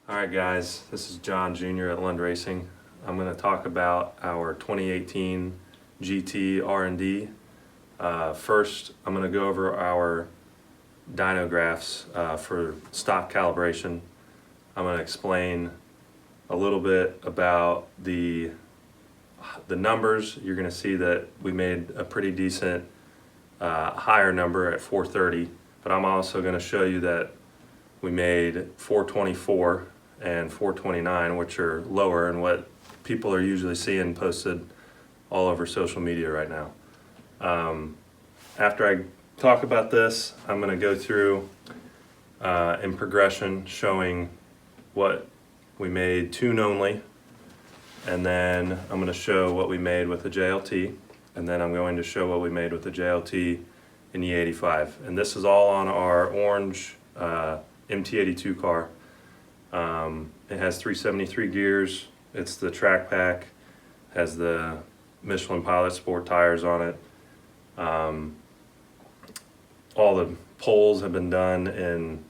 Alright guys, this is John Jr. at Lund Racing. I'm going to talk about our 2018 GT R&D. First, I'm going to go over our dyno graphs for stock calibration. I'm going to explain a little bit about the numbers. You're going to see that we made a pretty decent higher number at 430, but I'm also going to show you that we made 424 and 429, which are lower and what people are usually seeing posted all over social media right now. After I talk about this, I'm going to go through in progression showing what we made tune only, and then I'm going to show what we made with the JLT, and then I'm going to show what we made with the JLT in the 85. And this is all on our orange MT82 car. It has 373 gears. It's the track pack, has the Michelin Pilot Sport tires on it. All the poles have been done in,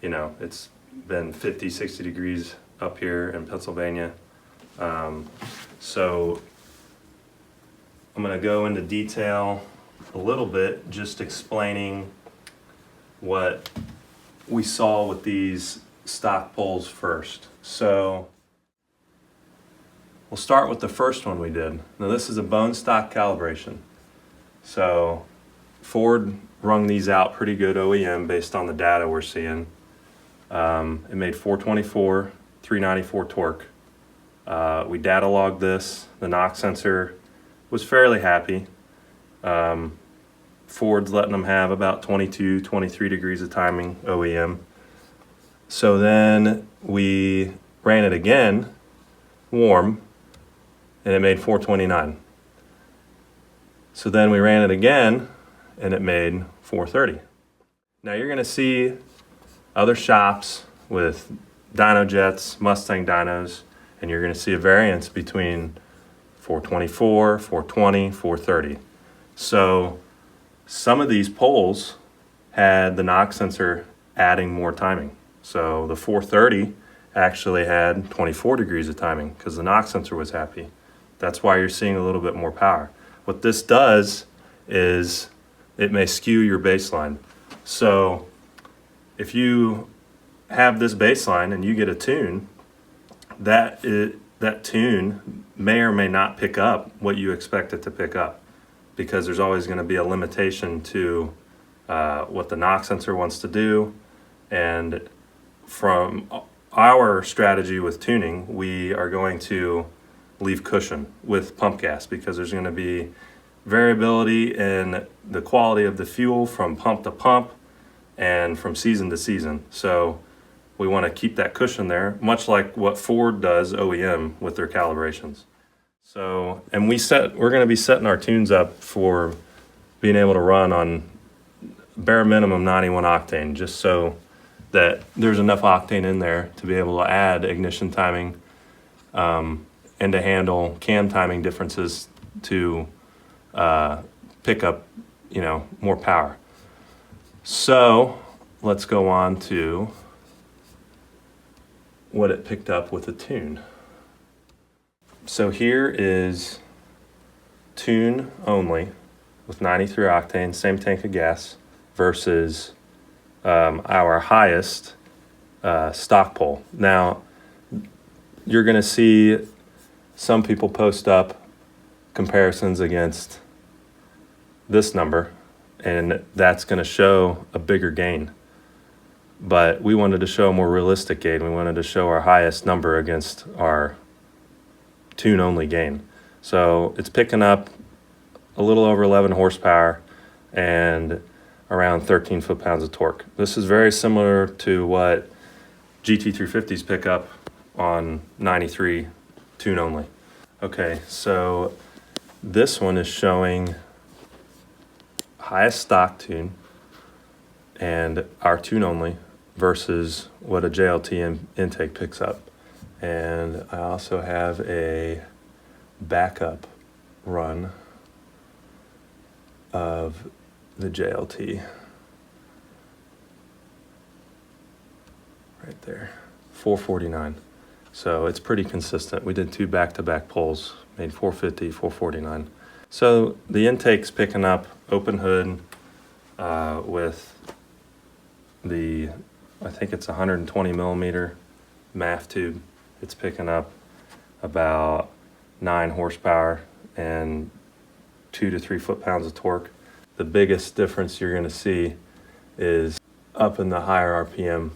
it's been 50, 60 degrees up here in Pennsylvania. So I'm going to go into detail a little bit, just explaining what we saw with these stock poles first. So we'll start with the first one we did. Now this is a bone stock calibration. So Ford rung these out pretty good OEM based on the data we're seeing. It made 424, 394 torque. We data logged this. The knock sensor was fairly happy. Ford's letting them have about 22, 23 degrees of timing OEM. So then we ran it again, warm, and it made 429. So then we ran it again, and it made 430. Now you're going to see other shops with dyno jets, Mustang dynos, and you're going to see a variance between 424, 420, 430. So some of these poles had the knock sensor adding more timing. So the 430 actually had 24 degrees of timing because the knock sensor was happy. That's why you're seeing a little bit more power. What this does is it may skew your baseline. So if you have this baseline and you get a tune, that tune may or may not pick up what you expect it to pick up, because there's always going to be a limitation to what the knock sensor wants to do. And from our strategy with tuning, we are going to leave cushion with pump gas, because there's going to be variability in the quality of the fuel from pump to pump and from season to season. So we want to keep that cushion there, much like what Ford does OEM with their calibrations. So, and we're going to be setting our tunes up for being able to run on bare minimum 91 octane, just so that there's enough octane in there to be able to add ignition timing and to handle cam timing differences to pick up, more power. So let's go on to what it picked up with a tune. So here is tune only with 93 octane, same tank of gas, versus our highest stock pole. Now, you're going to see some people post up comparisons against this number, and that's going to show a bigger gain. But we wanted to show a more realistic gain. We wanted to show our highest number against our tune only gain. So it's picking up a little over 11 horsepower and around 13 foot-pounds of torque. This is very similar to what GT350s pick up on 93 tune only. Okay, so this one is showing highest stock tune and our tune only versus what a JLT intake picks up. And I also have a backup run of the JLT right there. 449. So it's pretty consistent. We did 2 back-to-back pulls, made 450, 449. So the intake's picking up open hood with the, I think it's 120 millimeter MAF tube. It's picking up about 9 horsepower and 2 to 3 foot-pounds of torque. The biggest difference you're going to see is up in the higher RPM.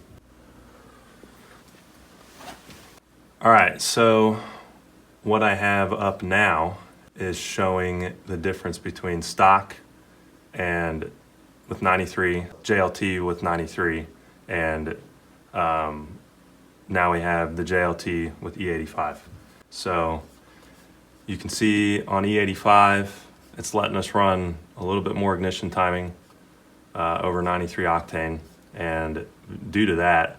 All right, so what I have up now is showing the difference between stock and with 93, JLT with 93, and now we have the JLT with E85. So you can see on E85, it's letting us run a little bit more ignition timing over 93 octane, and due to that,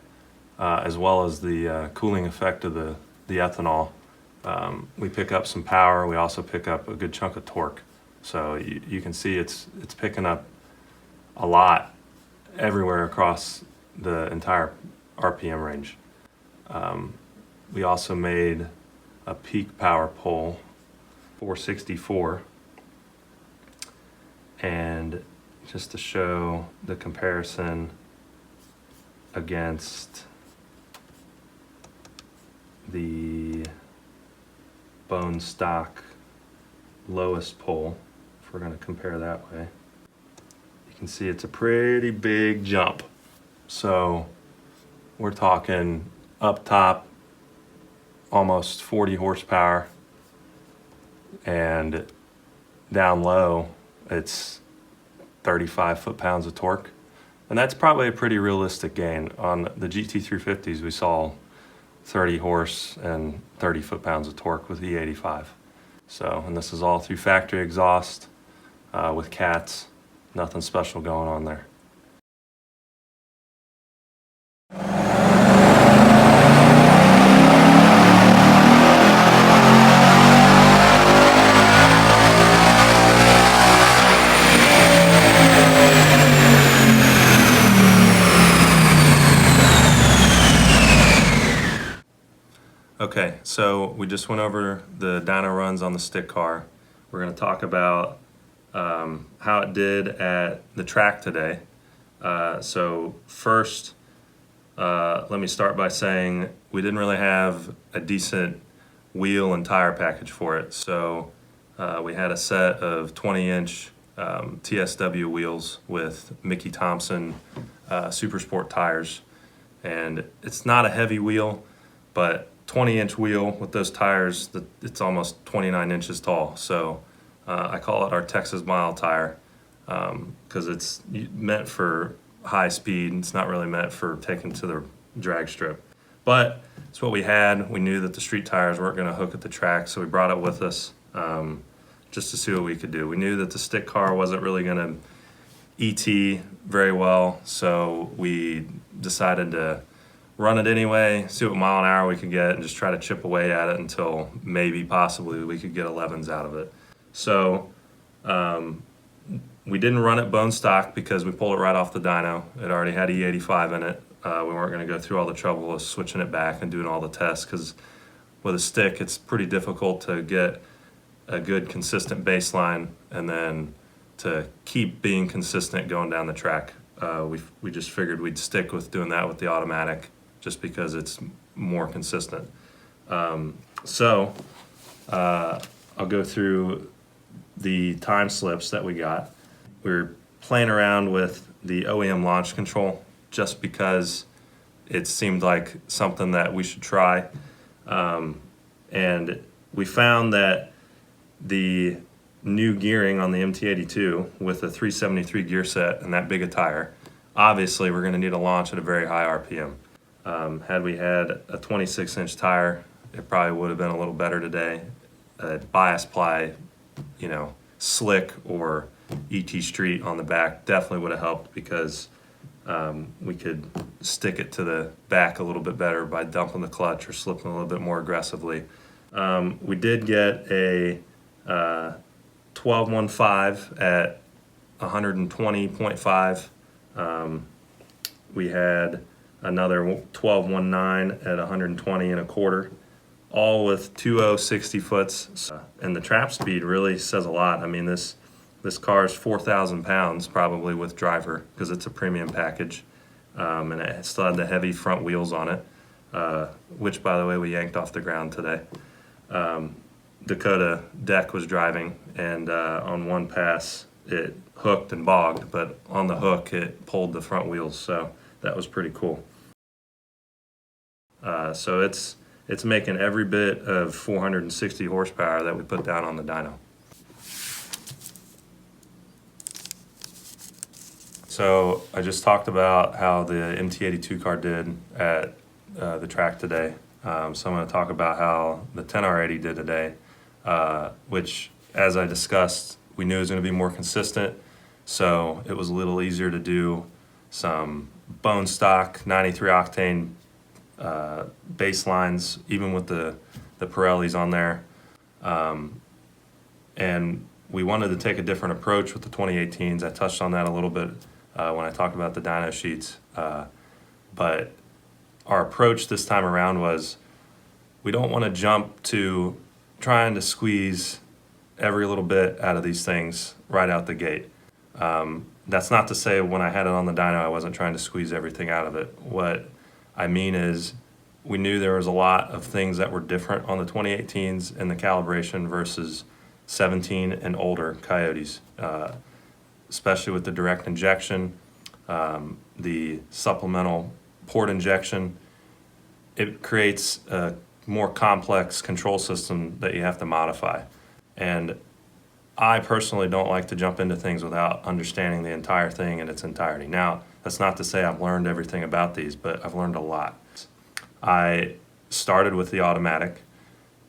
as well as the cooling effect of the ethanol, we pick up some power. We also pick up a good chunk of torque. So you can see it's picking up a lot everywhere across the entire RPM range. We also made a peak power pull, 464, and just to show the comparison against the bone stock lowest pull, if we're going to compare that way, you can see it's a pretty big jump. So we're talking up top almost 40 horsepower, and down low it's 35 foot-pounds of torque. And that's probably a pretty realistic gain. On the GT350s we saw 30 horse and 30 foot-pounds of torque with E85. So, and this is all through factory exhaust with cats. Nothing special going on there. Okay, so we just went over the dyno runs on the stick car. We're going to talk about how it did at the track today. So first, let me start by saying we didn't really have a decent wheel and tire package for it. So we had a set of 20-inch TSW wheels with Mickey Thompson Super Sport tires. And it's not a heavy wheel, but 20-inch wheel with those tires, it's almost 29 inches tall. So I call it our Texas mile tire because it's meant for high speed. It's not really meant for taking to the drag strip. But it's what we had. We knew that the street tires weren't going to hook at the track, so we brought it with us just to see what we could do. We knew that the stick car wasn't really going to ET very well, so we decided to run it anyway, see what mile an hour we could get, and just try to chip away at it until maybe possibly we could get 11s out of it. So we didn't run it bone stock because we pulled it right off the dyno. It already had E85 in it. We weren't going to go through all the trouble of switching it back and doing all the tests, because with a stick it's pretty difficult to get a good consistent baseline and then to keep being consistent going down the track. We just figured we'd stick with doing that with the automatic, just because it's more consistent. So I'll go through the time slips that we got. We were playing around with the OEM launch control just because it seemed like something that we should try. And we found that the new gearing on the MT82 with a 373 gear set and that big a tire, obviously we're going to need a launch at a very high RPM. Had we had a 26-inch tire, it probably would have been a little better today. Bias ply, slick or ET Street on the back definitely would have helped, because we could stick it to the back a little bit better by dumping the clutch or slipping a little bit more aggressively. We did get a 1215 at 120.5. We had another 1219 at 120 and a quarter, all with 2.0 60-foots. And the trap speed really says a lot. I mean, this car is 4,000 pounds probably with driver, because it's a premium package, and it still had the heavy front wheels on it, which, by the way, we yanked off the ground today. Dakota Deck was driving, and on one pass it hooked and bogged, but on the hook it pulled the front wheels, so that was pretty cool. So it's making every bit of 460 horsepower that we put down on the dyno. So I just talked about how the MT82 car did at the track today. So I'm going to talk about how the 10R80 did today, which, as I discussed, we knew it was going to be more consistent. So it was a little easier to do some bone stock 93 octane baselines, even with the Pirellis on there. And we wanted to take a different approach with the 2018s. I touched on that a little bit when I talked about the dyno sheets. But our approach this time around was, we don't want to jump to trying to squeeze every little bit out of these things right out the gate. That's not to say when I had it on the dyno I wasn't trying to squeeze everything out of it. What I mean is, we knew there was a lot of things that were different on the 2018s and the calibration versus 17 and older Coyotes, especially with the direct injection, the supplemental port injection. It creates a more complex control system that you have to modify. And I personally don't like to jump into things without understanding the entire thing in its entirety. Now, that's not to say I've learned everything about these, but I've learned a lot. I started with the automatic.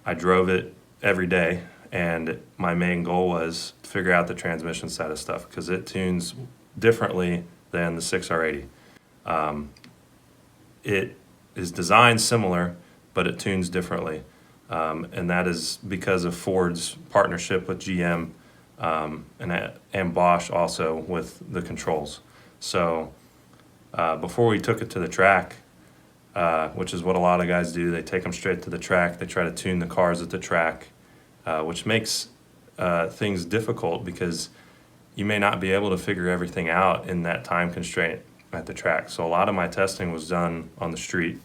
I drove it every day, and my main goal was to figure out the transmission side of stuff, because it tunes differently than the 6R80. It is designed similar, but it tunes differently. And that is because of Ford's partnership with GM, and Bosch also with the controls. So before we took it to the track, which is what a lot of guys do, they take them straight to the track, they try to tune the cars at the track, which makes things difficult, because you may not be able to figure everything out in that time constraint at the track. So a lot of my testing was done on the street.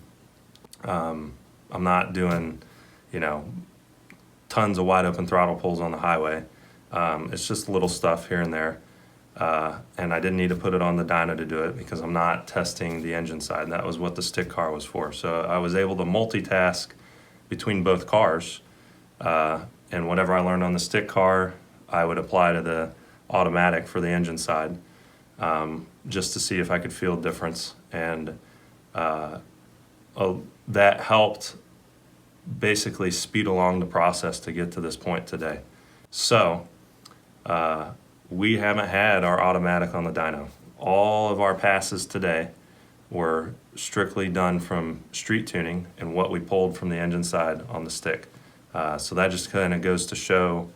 I'm not doing, tons of wide open throttle pulls on the highway. It's just little stuff here and there. And I didn't need to put it on the dyno to do it, because I'm not testing the engine side. That was what the stick car was for. So I was able to multitask between both cars. And whatever I learned on the stick car, I would apply to the automatic for the engine side, just to see if I could feel a difference. And that helped basically speed along the process to get to this point today. So we haven't had our automatic on the dyno. All of our passes today were strictly done from street tuning and what we pulled from the engine side on the stick. So that just kind of goes to show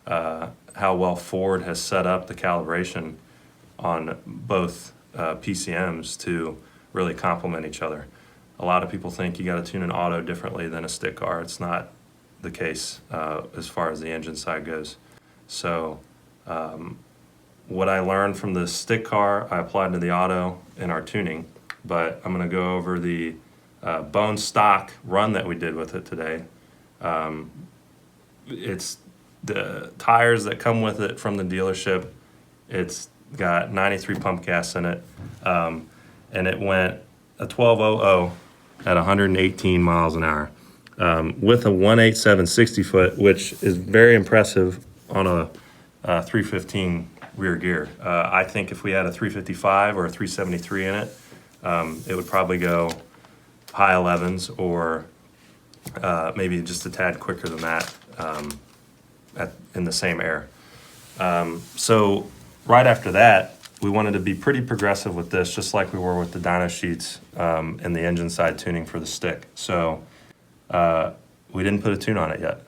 how well Ford has set up the calibration on both PCMs to really complement each other. A lot of people think you got to tune an auto differently than a stick car. It's not the case as far as the engine side goes. So what I learned from the stick car, I applied to the auto in our tuning, but I'm going to go over the bone stock run that we did with it today. It's the tires that come with it from the dealership. It's got 93 pump gas in it, and it went a 1200 at 118 miles an hour with a 187 60-foot, which is very impressive on a 315 rear gear. I think if we had a 355 or a 373 in it, it would probably go high 11s, or maybe just a tad quicker than that in the same air. So right after that, we wanted to be pretty progressive with this, just like we were with the dyno sheets and the engine side tuning for the stick. So we didn't put a tune on it yet.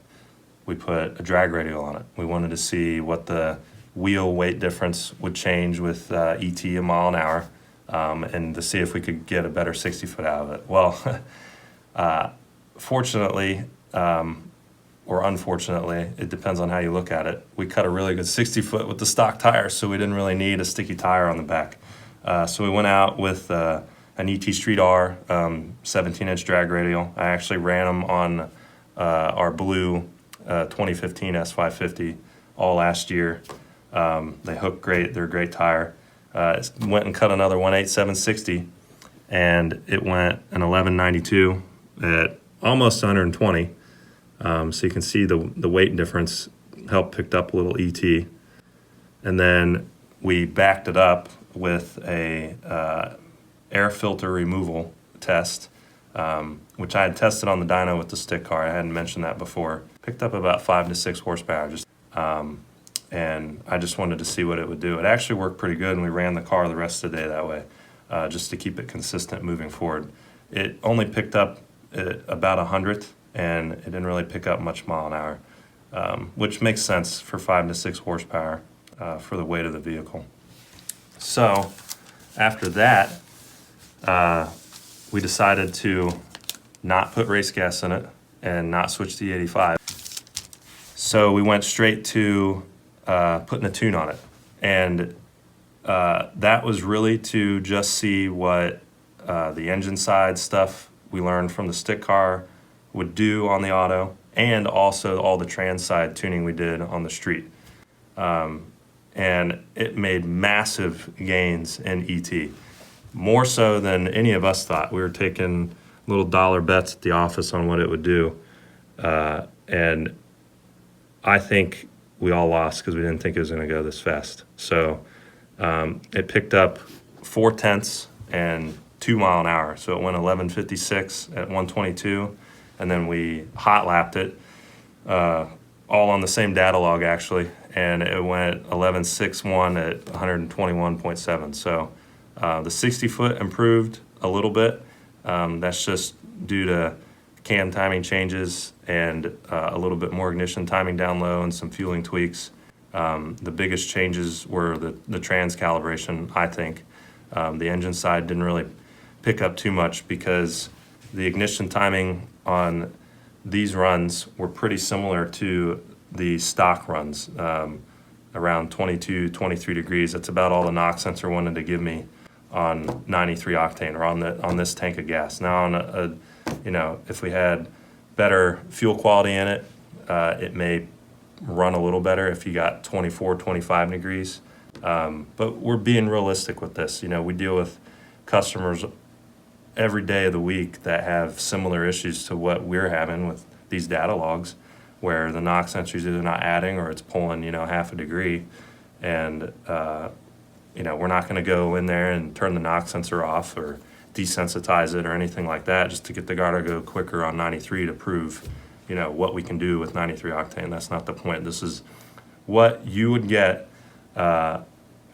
We put a drag radial on it. We wanted to see what the wheel weight difference would change with ET a mile an hour, and to see if we could get a better 60 foot out of it. Well, fortunately, or unfortunately, it depends on how you look at it, we cut a really good 60 foot with the stock tires, so we didn't really need a sticky tire on the back. So we went out with an ET Street R 17-inch drag radial. I actually ran them on our blue 2015 S550 all last year. They hook great, they're a great tire. Went and cut another 1.8 760, and it went an 1192 at almost 120. So you can see the weight difference helped picked up a little ET. And then we backed it up with a air filter removal test, which I had tested on the dyno with the stick car. I hadn't mentioned that before. Picked up about 5 to 6 horsepower, and I just wanted to see what it would do. It actually worked pretty good, and we ran the car the rest of the day that way, just to keep it consistent moving forward. It only picked up about 100, and it didn't really pick up much mile an hour, which makes sense for 5 to 6 horsepower for the weight of the vehicle. So after that, we decided to not put race gas in it and not switch to E85. So we went straight to putting a tune on it. And that was really to just see what the engine side stuff we learned from the stick car would do on the auto, and also all the trans side tuning we did on the street. And it made massive gains in ET, more so than any of us thought. We were taking little dollar bets at the office on what it would do, and I think we all lost because we didn't think it was going to go this fast. So it picked up 0.4 and 2 mile an hour. So it went 1156 at 122, and then we hot lapped it, all on the same data log actually, and it went 1161 at 121.7. So the 60 foot improved a little bit. That's just due to cam timing changes and a little bit more ignition timing down low and some fueling tweaks. The biggest changes were the trans calibration, I think. The engine side didn't really pick up too much because the ignition timing on these runs were pretty similar to the stock runs, around 22, 23 degrees. That's about all the knock sensor wanted to give me on 93 octane or on this tank of gas. Now on if we had better fuel quality in it, it may run a little better if you got 24, 25 degrees. But we're being realistic with this. We deal with customers every day of the week that have similar issues to what we're having with these data logs, where the knock sensor is either not adding or it's pulling, half a degree. And, we're not going to go in there and turn the knock sensor off or desensitize it or anything like that just to get the car to go quicker on 93 to prove, what we can do with 93 octane. That's not the point. This is what you would get out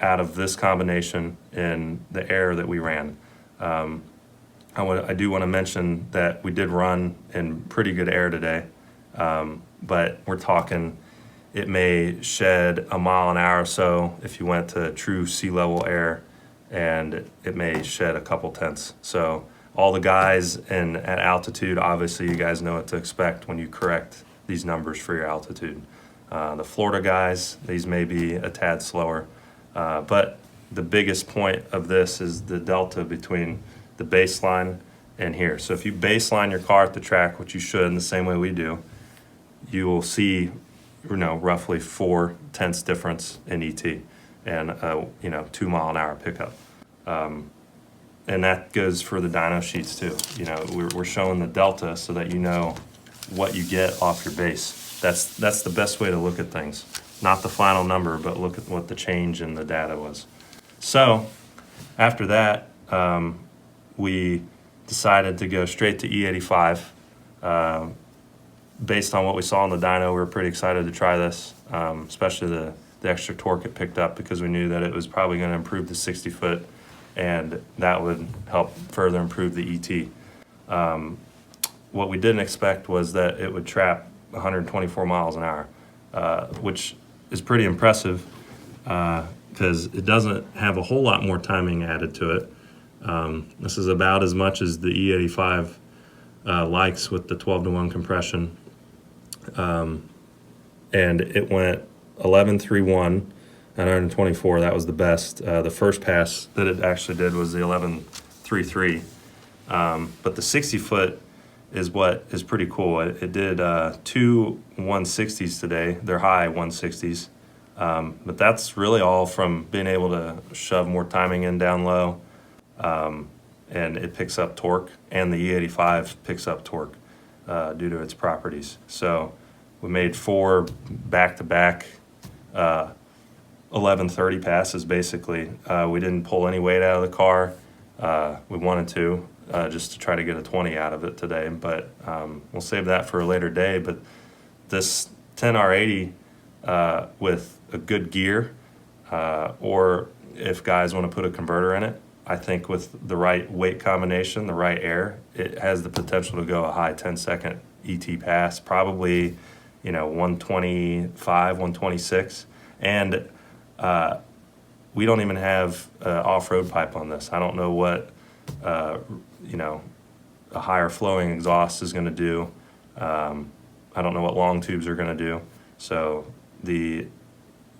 of this combination in the air that we ran. I do want to mention that we did run in pretty good air today, but we're talking it may shed a mile an hour or so if you went to true sea level air, and it may shed a couple tenths. So all the guys at altitude, obviously you guys know what to expect when you correct these numbers for your altitude. The Florida guys, these may be a tad slower, but the biggest point of this is the delta between the baseline and here. So if you baseline your car at the track, which you should in the same way we do, you will see roughly 0.4 difference in ET and 2 mile an hour pickup. And that goes for the dyno sheets too. We're showing the delta so that you know what you get off your base. That's the best way to look at things. Not the final number, but look at what the change in the data was. So after that, we decided to go straight to E85. Based on what we saw on the dyno, we were pretty excited to try this, especially the extra torque it picked up, because we knew that it was probably going to improve the 60 foot, and that would help further improve the ET. What we didn't expect was that it would trap 124 miles an hour, which is pretty impressive because it doesn't have a whole lot more timing added to it. This is about as much as the E85 likes with the 12-to-1 compression. And it went 11.31 at 124. That was the best. The first pass that it actually did was the 11.33. But the 60-foot is what is pretty cool. It did 2 160s today. They're high 160s. But that's really all from being able to shove more timing in down low. And it picks up torque, and the E85 picks up torque due to its properties. So we made 4 back-to-back 11:30 passes, basically. We didn't pull any weight out of the car. We wanted to, just to try to get a 20 out of it today, but we'll save that for a later day. But this 10R80 with a good gear, or if guys want to put a converter in it, I think with the right weight combination, the right air, it has the potential to go a high 10-second ET pass, probably, 125, 126. And we don't even have off-road pipe on this. I don't know what, a higher flowing exhaust is going to do. I don't know what long tubes are going to do. So the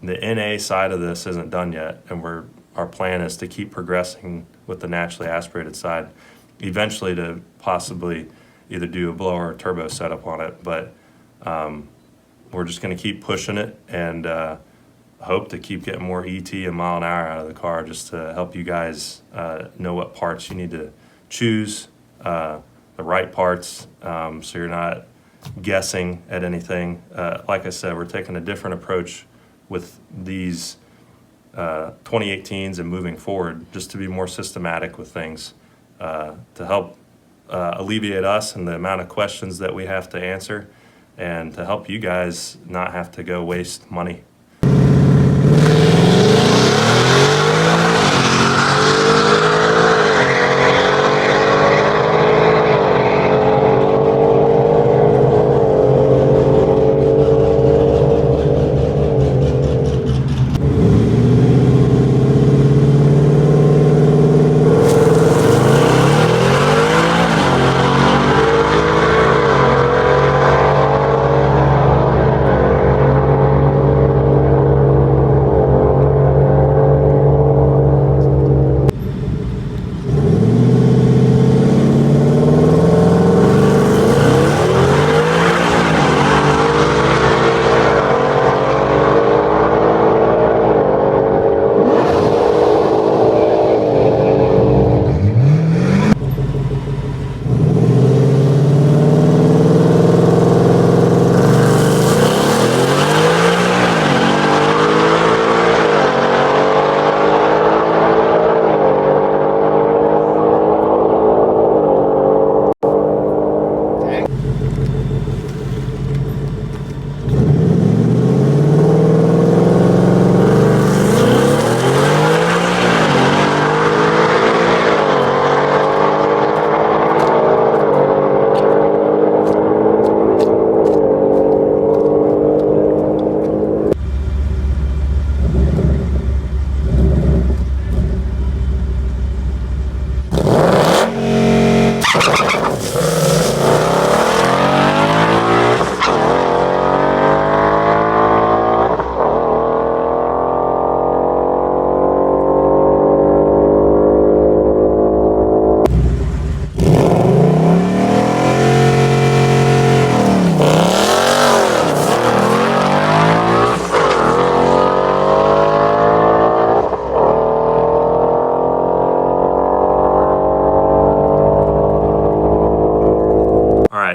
NA side of this isn't done yet, and our plan is to keep progressing with the naturally aspirated side, eventually to possibly either do a blower or turbo setup on it. But we're just going to keep pushing it and hope to keep getting more ET and mile an hour out of the car, just to help you guys know what parts you need to choose, the right parts, so you're not guessing at anything. Like I said, we're taking a different approach with these 2018s and moving forward, just to be more systematic with things, to help alleviate us and the amount of questions that we have to answer, and to help you guys not have to go waste money.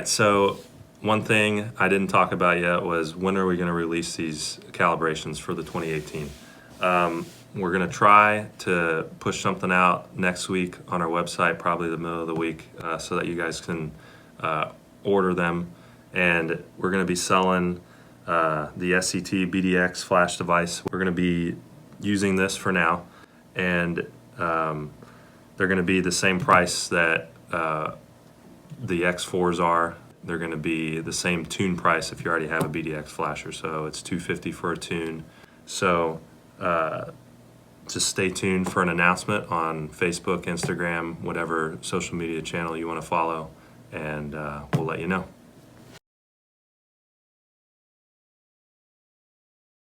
So one thing I didn't talk about yet was, when are we going to release these calibrations for the 2018? We're going to try to push something out next week on our website, probably the middle of the week, so that you guys can order them. And we're going to be selling the SCT BDX flash device. We're going to be using this for now, and they're going to be the same price that the X4s are. They're going to be the same tune price if you already have a BDX flasher, so it's $250 for a tune. So just stay tuned for an announcement on Facebook, Instagram, whatever social media channel you want to follow, and we'll let you know.